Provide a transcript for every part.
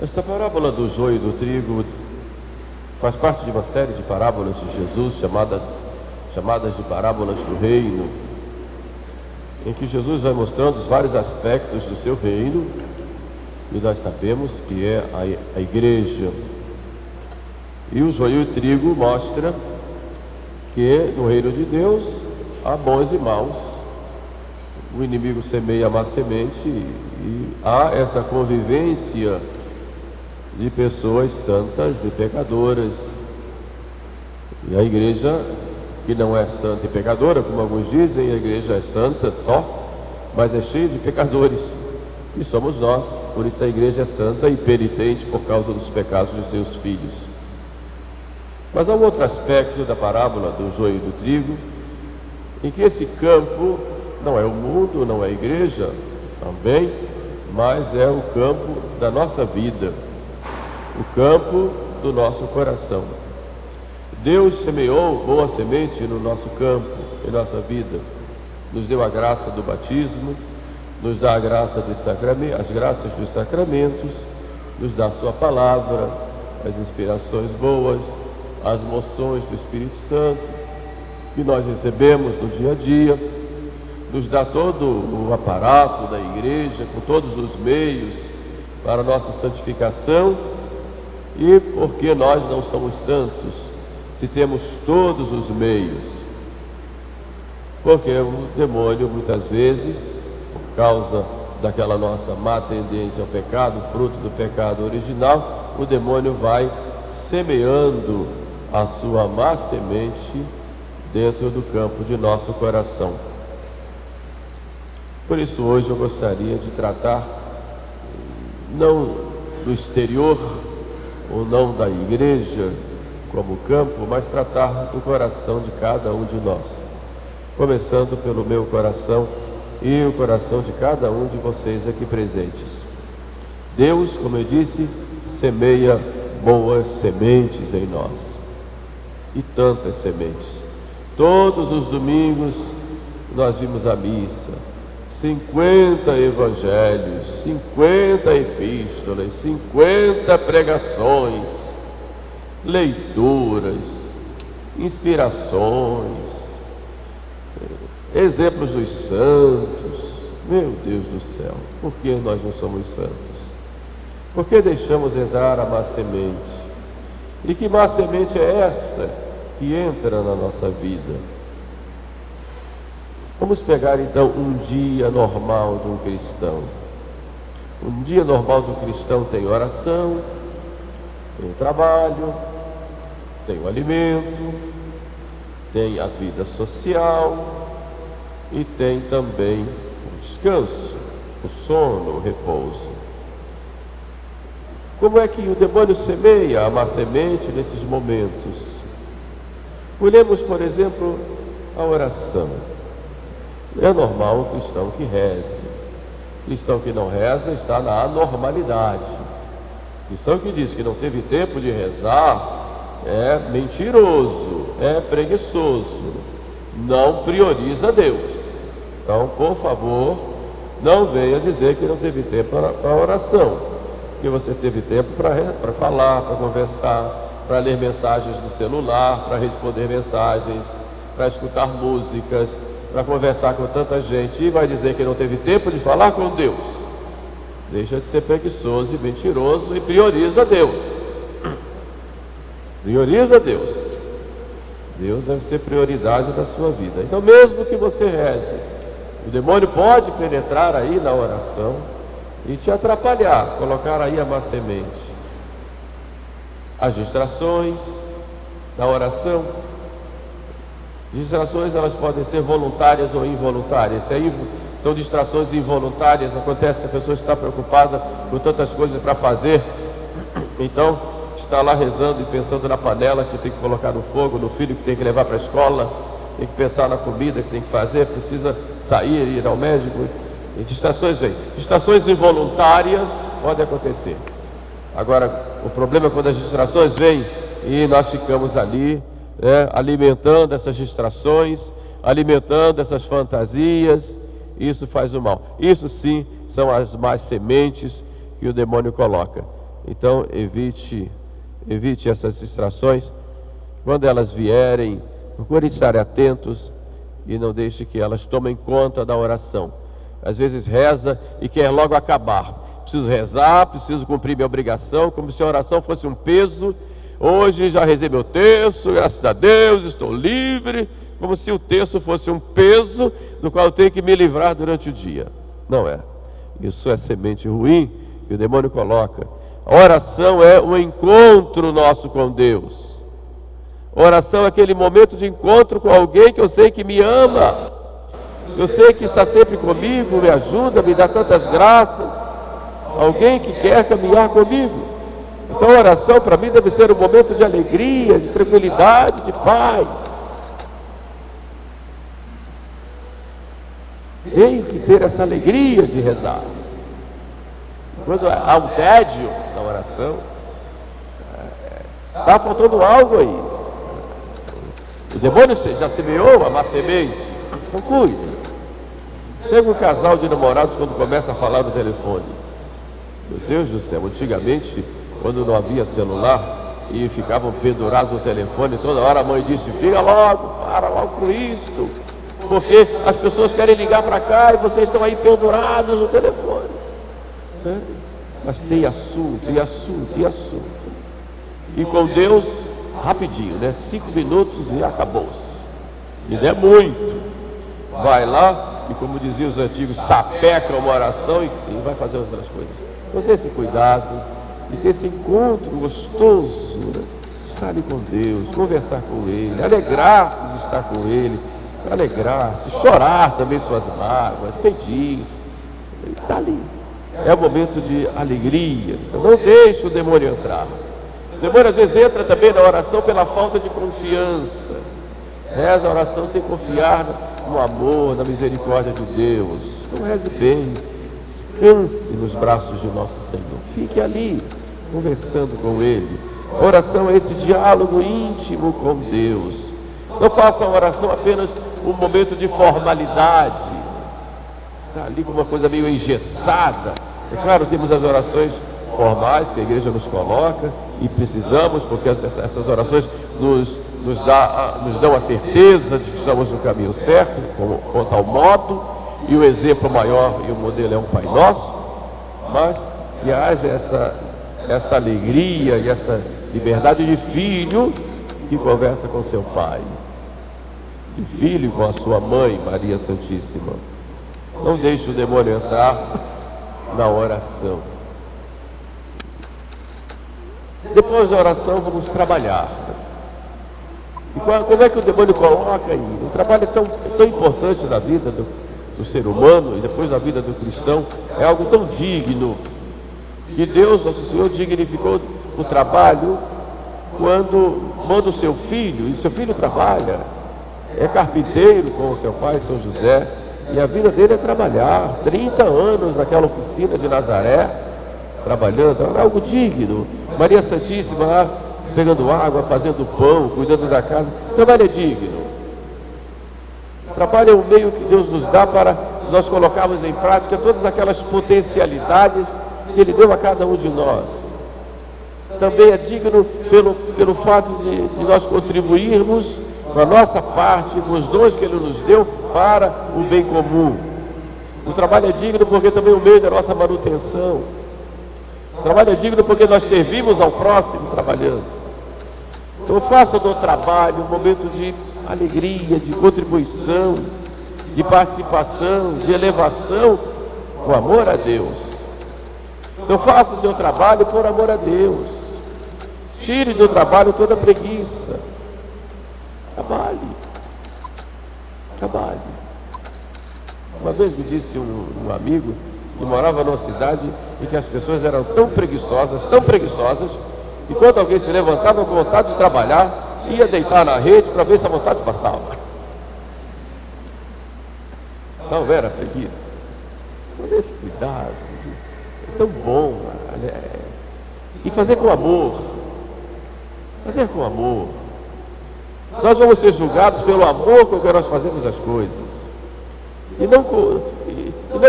Esta parábola do joio e do trigo faz parte de uma série de parábolas de Jesus chamadas de parábolas do reino, em que Jesus vai mostrando os vários aspectos do seu reino, e nós sabemos que é a igreja. E o joio e o trigo mostra que no reino de Deus há bons e maus. O inimigo semeia a má semente e há essa convivência de pessoas santas e pecadoras. E a igreja, que não é santa e pecadora, como alguns dizem, a igreja é santa só, mas é cheia de pecadores. E somos nós, por isso a igreja é santa e penitente por causa dos pecados de seus filhos. Mas há um outro aspecto da parábola do joio e do trigo, em que esse campo não é o mundo, não é a igreja também, mas é o campo da nossa vida, o campo do nosso coração. Deus semeou boa semente no nosso campo, em nossa vida. Nos deu a graça do batismo, nos dá a graça dos sacramentos, as graças dos sacramentos, nos dá a sua palavra, as inspirações boas, as moções do Espírito Santo, que nós recebemos no dia a dia, nos dá todo o aparato da igreja, com todos os meios para a nossa santificação. E por que nós não somos santos, se temos todos os meios? Porque o demônio, muitas vezes, por causa daquela nossa má tendência ao pecado, fruto do pecado original, o demônio vai semeando a sua má semente dentro do campo de nosso coração. Por isso hoje eu gostaria de tratar não do exterior ou não da igreja como campo, mas tratar do coração de cada um de nós, começando pelo meu coração e o coração de cada um de vocês aqui presentes. Deus, como eu disse, semeia boas sementes em nós, e tantas sementes. Todos os domingos nós vimos a missa, 50 evangelhos, 50 epístolas, 50 pregações, leituras, inspirações, exemplos dos santos. Meu Deus do céu, por que nós não somos santos? Por que deixamos entrar a má semente? E que má semente é esta que entra na nossa vida? Vamos pegar então um dia normal de um cristão. Um dia normal de um cristão tem oração, tem o trabalho, tem o alimento, tem a vida social e tem também o descanso, o sono, o repouso. Como é que o demônio semeia a má semente nesses momentos? Olhemos, por exemplo, a oração. É normal um cristão que reze. Cristão que não reza está na anormalidade. Cristão que diz que não teve tempo de rezar é mentiroso, é preguiçoso, não prioriza Deus. Então, por favor, não venha dizer que não teve tempo para a oração, que você teve tempo para falar, para conversar, para ler mensagens no celular, para responder mensagens, para escutar músicas, para conversar com tanta gente, e vai dizer que não teve tempo de falar com Deus. Deixa de ser preguiçoso e mentiroso e prioriza Deus. Prioriza Deus. Deus deve ser prioridade da sua vida. Então, mesmo que você reze, o demônio pode penetrar aí na oração e te atrapalhar, colocar aí a má semente. As distrações na oração. Distrações, elas podem ser voluntárias ou involuntárias. São distrações involuntárias. Acontece que a pessoa está preocupada com tantas coisas para fazer, então está lá rezando e pensando na panela que tem que colocar no fogo, no filho que tem que levar para a escola, tem que pensar na comida que tem que fazer, precisa sair, ir ao médico. E distrações vêm. Distrações involuntárias podem acontecer. Agora, o problema é quando as distrações vêm e nós ficamos ali alimentando essas distrações, alimentando essas fantasias. Isso faz o mal. Isso sim são as más sementes que o demônio coloca. Então evite essas distrações. Quando elas vierem, procure estar atentos e não deixe que elas tomem conta da oração. Às vezes reza e quer logo acabar. Preciso rezar, preciso cumprir minha obrigação, como se a oração fosse um peso. Hoje já rezei meu terço, graças a Deus, estou livre. Como se o terço fosse um peso do qual eu tenho que me livrar durante o dia. Não é. Isso é semente ruim que o demônio coloca. A oração é um encontro nosso com Deus. A oração é aquele momento de encontro com alguém que eu sei que me ama. Eu sei que está sempre comigo, me ajuda, me dá tantas graças. Alguém que quer caminhar comigo. Então a oração para mim deve ser um momento de alegria, de tranquilidade, de paz. Tem que ter essa alegria de rezar. Quando há um tédio na oração, está faltando algo aí. O demônio já semeou a má semente. Então cuide. Pega um casal de namorados quando começa a falar no telefone. Meu Deus do céu, antigamente, quando não havia celular e ficavam pendurados no telefone, toda hora a mãe disse, fica logo, para logo com isto, porque as pessoas querem ligar para cá e vocês estão aí pendurados no telefone. Mas tem assunto, e assunto, e assunto. E com Deus, rapidinho, né? 5 minutos e acabou-se. E não é muito. Vai lá e, como diziam os antigos, sapeca uma oração e vai fazer outras coisas. Então ter esse cuidado e ter esse encontro gostoso, né? Estar ali com Deus, conversar com Ele, alegrar-se de estar com Ele, alegrar-se, chorar também suas mágoas, pedir, estar ali. É um momento de alegria. Então não deixe o demônio entrar. O demônio às vezes entra também na oração pela falta de confiança. Reza a oração sem confiar no amor, na misericórdia de Deus. Então reze bem. Descanse nos braços de nosso Senhor. Fique ali, conversando com Ele. A oração é esse diálogo íntimo com Deus. Não faça a oração apenas um momento de formalidade. Está ali com uma coisa meio engessada. É claro, temos as orações formais que a igreja nos coloca e precisamos, porque essas orações nos dão a certeza de que estamos no caminho certo, quanto ao modo, e o exemplo maior e o modelo é um Pai Nosso, mas que haja essa alegria e essa liberdade de filho que conversa com seu pai, de filho com a sua mãe, Maria Santíssima. Não deixe o demônio entrar na oração. Depois da oração vamos trabalhar. E como é que o demônio coloca aí? O trabalho é tão importante na vida do ser humano e depois na vida do cristão. É algo tão digno. E Deus, nosso Senhor, dignificou o trabalho quando manda o seu filho. E seu filho trabalha. É carpinteiro com o seu pai, São José. E a vida dele é trabalhar. 30 anos naquela oficina de Nazaré, trabalhando. É algo digno. Maria Santíssima lá, pegando água, fazendo pão, cuidando da casa. O trabalho é digno. O trabalho é um meio que Deus nos dá para nós colocarmos em prática todas aquelas potencialidades que Ele deu a cada um de nós. Também é digno pelo fato de nós contribuirmos com a nossa parte, com os dons que Ele nos deu para o bem comum. O trabalho é digno porque também é o meio da nossa manutenção. O trabalho é digno porque nós servimos ao próximo trabalhando. Então faça do trabalho um momento de alegria, de contribuição, de participação, de elevação, com amor a Deus. Então faça o seu trabalho por amor a Deus. Tire do trabalho toda a preguiça. Trabalhe. Trabalhe. Uma vez me disse um amigo que morava numa cidade em que as pessoas eram tão preguiçosas, e quando alguém se levantava com vontade de trabalhar, ia deitar na rede para ver se a vontade passava. Não era preguiça. Mas esse cuidado é tão bom, né? E fazer com amor. Fazer com amor. Nós vamos ser julgados pelo amor com que nós fazemos as coisas. E não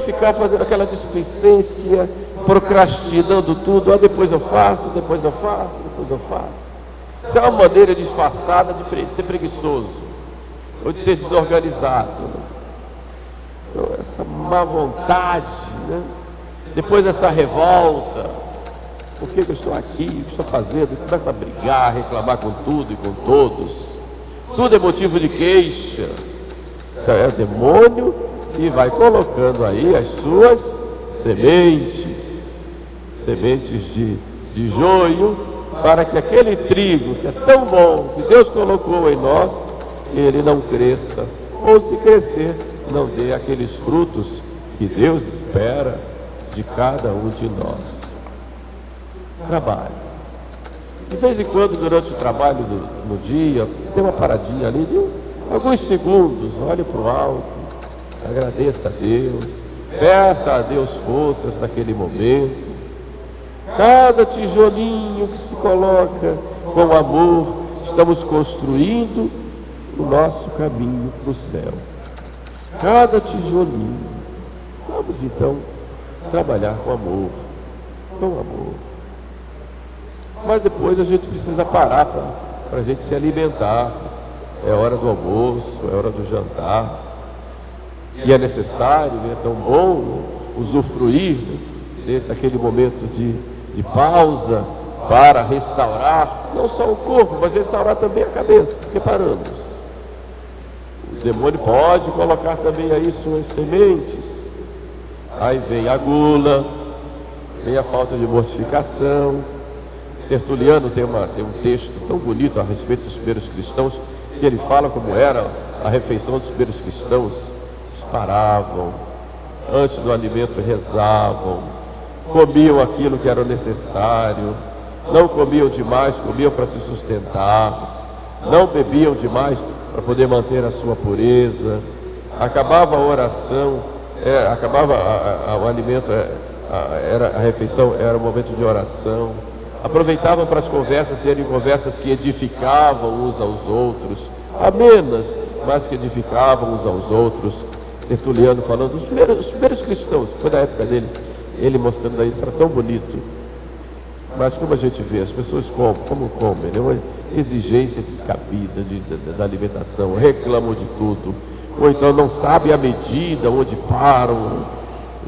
ficar fazendo aquela displicência, procrastinando tudo, depois eu faço, depois eu faço, depois eu faço. Isso é uma maneira disfarçada de ser preguiçoso, ou de ser desorganizado. Então, essa má vontade, né? Depois essa revolta, por que eu estou aqui, o que estou fazendo? Começa a brigar, a reclamar com tudo e com todos. Tudo é motivo de queixa. Então, é o demônio que vai colocando aí as suas sementes de joio, para que aquele trigo que é tão bom, que Deus colocou em nós, ele não cresça, ou se crescer, não dê aqueles frutos que Deus espera de cada um de nós. Trabalho. De vez em quando, durante o trabalho no dia, tem uma paradinha ali de alguns segundos, olhe para o alto, agradeça a Deus, peça a Deus forças naquele momento. Cada tijolinho que se coloca com amor, estamos construindo o nosso caminho para o céu. Cada tijolinho. Vamos então trabalhar com amor. Com amor. Mas depois a gente precisa parar para a gente se alimentar. É hora do almoço, é hora do jantar. E é necessário, é tão bom usufruir daquele momento de pausa para restaurar, não só o corpo, mas restaurar também a cabeça, porque paramos. O demônio pode colocar também aí suas sementes. Aí vem a gula, vem a falta de mortificação. Tertuliano tem um texto tão bonito a respeito dos primeiros cristãos, que ele fala como era a refeição dos primeiros cristãos. Eles paravam, antes do alimento rezavam, comiam aquilo que era necessário, não comiam demais, comiam para se sustentar, não bebiam demais para poder manter a sua pureza. Acabava a oração, acabava o alimento, a refeição era o momento de oração. Aproveitavam para as conversas serem conversas que edificavam uns aos outros, amenas, mas que edificavam uns aos outros. Tertuliano falando, os primeiros cristãos, foi da época dele, ele mostrando isso, era tão bonito. Mas como a gente vê, as pessoas como comem, né? Uma exigência descabida da alimentação, reclamam de tudo, ou então não sabem a medida onde param.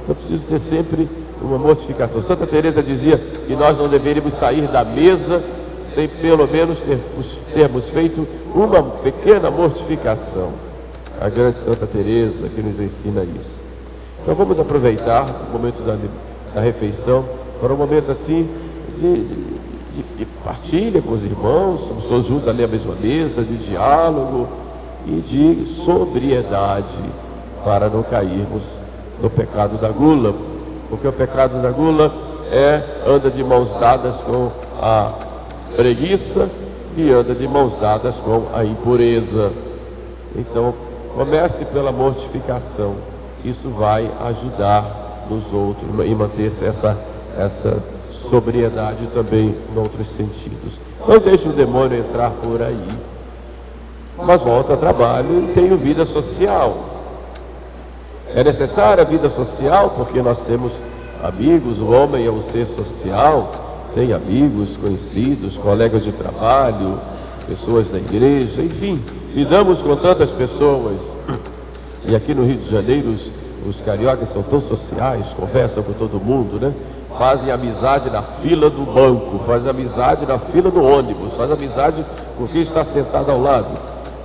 Então preciso ter sempre uma mortificação. Santa Teresa dizia que nós não deveríamos sair da mesa sem pelo menos termos feito uma pequena mortificação. A grande Santa Teresa que nos ensina isso. Então vamos aproveitar o momento da refeição para um momento assim de partilha com os irmãos, somos todos juntos ali à mesma mesa, de diálogo e de sobriedade, para não cairmos no pecado da gula, porque o pecado da gula anda de mãos dadas com a preguiça e anda de mãos dadas com a impureza. Então comece pela mortificação, isso vai ajudar nos outros e manter-se essa sobriedade também em outros sentidos. Não deixe o demônio entrar por aí, mas volta ao trabalho e tenha vida social. É necessária a vida social porque nós temos amigos, o homem é um ser social, tem amigos, conhecidos, colegas de trabalho, pessoas da igreja, enfim, lidamos com tantas pessoas. E aqui no Rio de Janeiro os cariocas são tão sociais, conversam com todo mundo, né? Fazem amizade na fila do banco, fazem amizade na fila do ônibus, fazem amizade com quem está sentado ao lado.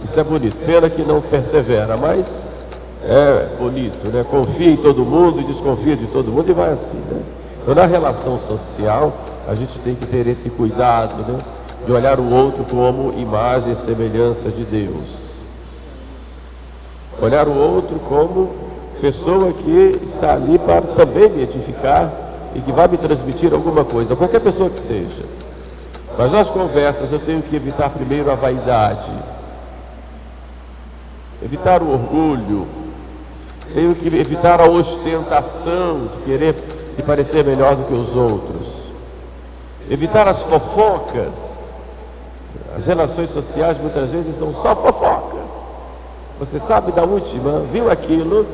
Isso é bonito, pena que não persevera, mas é bonito, né? Confia em todo mundo e desconfia de todo mundo e vai assim, né? Então na relação social a gente tem que ter esse cuidado, né? De olhar o outro como imagem e semelhança de Deus. Olhar o outro como pessoa que está ali para também me edificar e que vai me transmitir alguma coisa, qualquer pessoa que seja. Mas nas conversas eu tenho que evitar primeiro a vaidade, evitar o orgulho, tenho que evitar a ostentação de querer de parecer melhor do que os outros, evitar as fofocas. As relações sociais muitas vezes são só fofocas. Você sabe da última, viu aquilo,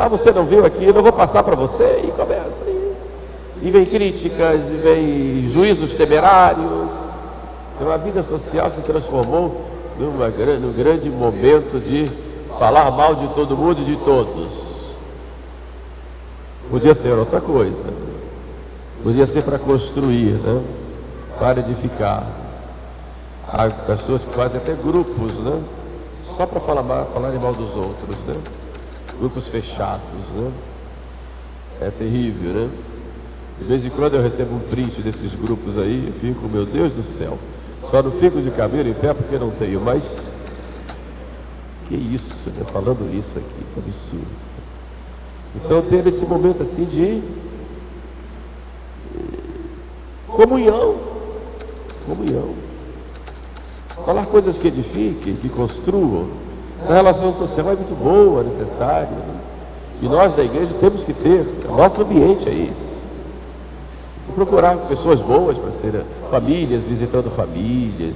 você não viu aquilo, eu vou passar para você, e começa aí. e vem críticas, e vem juízos temerários. Então a vida social se transformou num grande momento de falar mal de todo mundo e de todos. Podia ser outra coisa, podia ser para construir, né? Para edificar. Há pessoas que fazem até grupos, né? Só para falarem mal dos outros, né? Grupos fechados, né? É terrível, né? De vez em quando eu recebo um print desses grupos aí, eu fico, meu Deus do céu, só não fico de cabelo em pé porque não tenho, mas que isso, né? Falando isso aqui, que absurdo. Então teve esse momento assim de comunhão. Falar coisas que edifiquem, que construam. Essa relação social é muito boa, necessária, né? E nós da igreja temos que ter, o nosso ambiente é esse. E procurar pessoas boas para serem famílias, visitando famílias,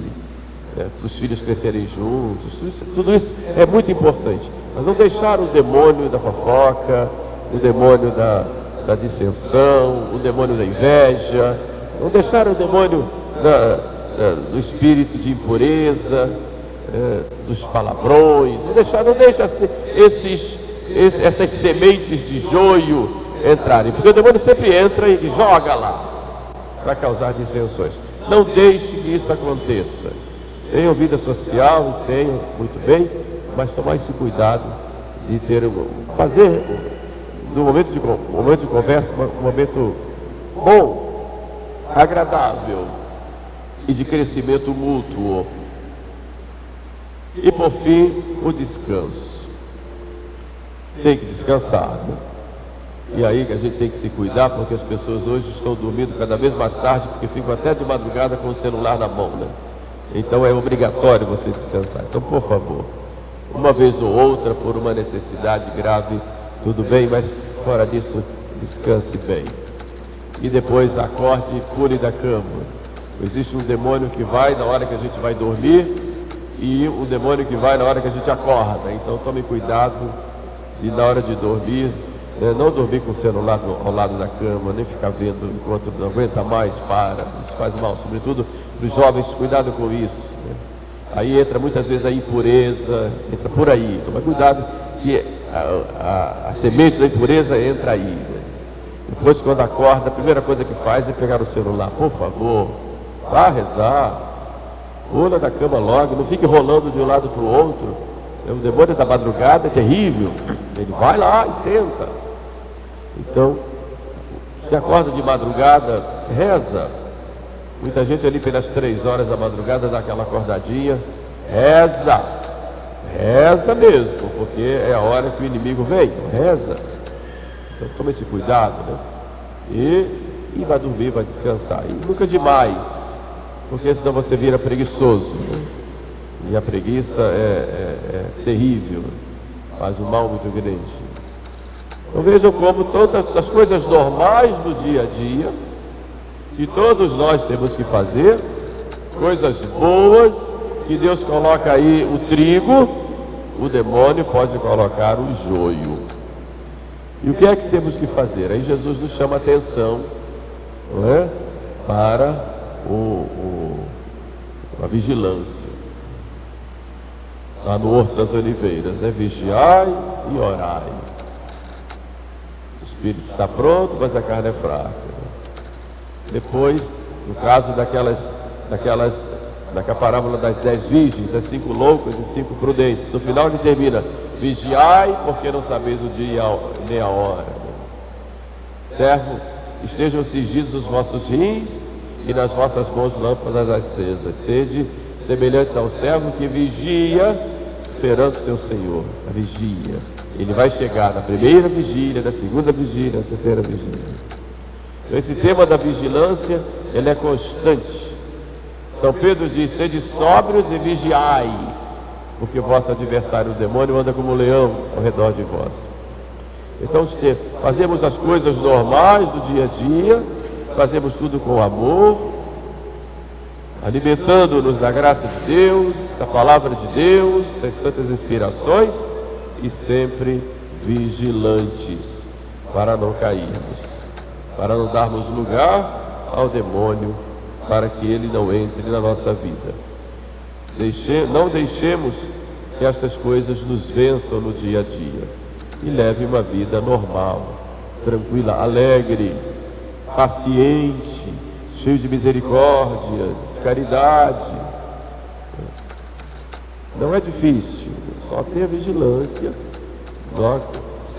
para os filhos crescerem juntos. Tudo isso é muito importante. Mas não deixar o demônio da fofoca, o demônio da dissensão, o demônio da inveja, não deixar o demônio do espírito de impureza, dos palavrões, não deixa essas sementes de joio entrarem, porque o demônio sempre entra e joga lá para causar dissensões. Não deixe que isso aconteça. Tenham vida social, tenham muito bem, mas tomar esse cuidado de fazer do momento de conversa um momento bom, agradável e de crescimento mútuo. E por fim, o descanso. Tem que descansar, né? E aí que a gente tem que se cuidar, porque as pessoas hoje estão dormindo cada vez mais tarde, porque ficam até de madrugada com o celular na mão, né? Então é obrigatório você descansar. Então, por favor, uma vez ou outra, por uma necessidade grave, tudo bem, mas fora disso, descanse bem. E depois acorde e pule da cama. Existe um demônio que vai na hora que a gente vai dormir e um demônio que vai na hora que a gente acorda. Então tome cuidado de, na hora de dormir, não dormir com o celular ao lado da cama, nem ficar vendo enquanto não aguenta mais, isso faz mal, sobretudo para os jovens, cuidado com isso, né? Aí entra muitas vezes a impureza, entra por aí, toma cuidado que a semente da impureza entra aí, né? Depois, quando acorda, a primeira coisa que faz é pegar o celular. Por favor, vá rezar, pula da cama logo, não fique rolando de um lado para o outro. O demônio da madrugada é terrível, ele vai lá e tenta. Então, se acorda de madrugada, reza. Muita gente ali pelas 3 horas da madrugada dá aquela acordadinha, reza mesmo, porque é a hora que o inimigo vem, reza. Então tome esse cuidado, né? E vai dormir, vai descansar. E nunca demais, porque senão você vira preguiçoso, né? E a preguiça é terrível, faz um mal muito grande. Então vejam como todas as coisas normais do dia a dia, que todos nós temos que fazer, coisas boas, que Deus coloca aí o trigo, o demônio pode colocar o joio. E o que é que temos que fazer? Aí Jesus nos chama a atenção, não é? Para a vigilância. Lá no Horto das Oliveiras, né? Vigiai e orai. O espírito está pronto, mas a carne é fraca. Depois, no caso daquela parábola das 10 virgens, as 5 loucas e 5 prudentes, no final ele termina: vigiai, porque não sabeis o dia nem a hora. Servo, estejam cingidos os vossos rins e nas vossas mãos lâmpadas acesas. Sede semelhantes ao servo que vigia, esperando seu Senhor. A vigia. Ele vai chegar na primeira vigília, na segunda vigília, na terceira vigília. Então, esse tema da vigilância, ele é constante. São Pedro diz: sede sóbrios e vigiai, porque vosso adversário, o demônio, anda como um leão ao redor de vós. Então, fazemos as coisas normais do dia a dia, fazemos tudo com amor, alimentando-nos da graça de Deus, da palavra de Deus, das santas inspirações, e sempre vigilantes para não cairmos. para não darmos lugar ao demônio, para que ele não entre na nossa vida. Não deixemos que estas coisas nos vençam no dia a dia e leve uma vida normal, tranquila, alegre, paciente, cheio de misericórdia, de caridade. Não é difícil, só ter a vigilância,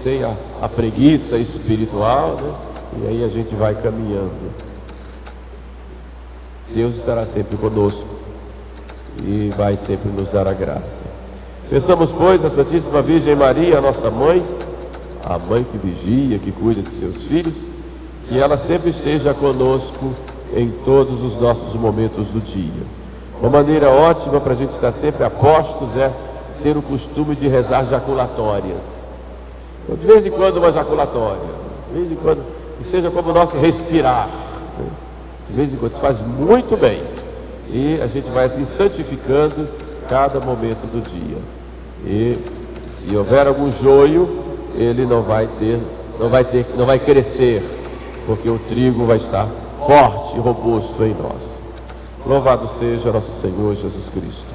sem a preguiça espiritual, né? E aí a gente vai caminhando. Deus estará sempre conosco e vai sempre nos dar a graça. Pensamos, pois, a Santíssima Virgem Maria, a nossa mãe, a mãe que vigia, que cuida de seus filhos, que ela sempre esteja conosco em todos os nossos momentos do dia. Uma maneira ótima para a gente estar sempre a postos é ter o costume de rezar jaculatórias. Então, de vez em quando uma jaculatória, de vez em quando, que seja como o nosso respirar. De vez em quando, isso faz muito bem. E a gente vai assim santificando cada momento do dia. E se houver algum joio, ele não vai crescer, porque o trigo vai estar forte e robusto em nós. Louvado seja nosso Senhor Jesus Cristo.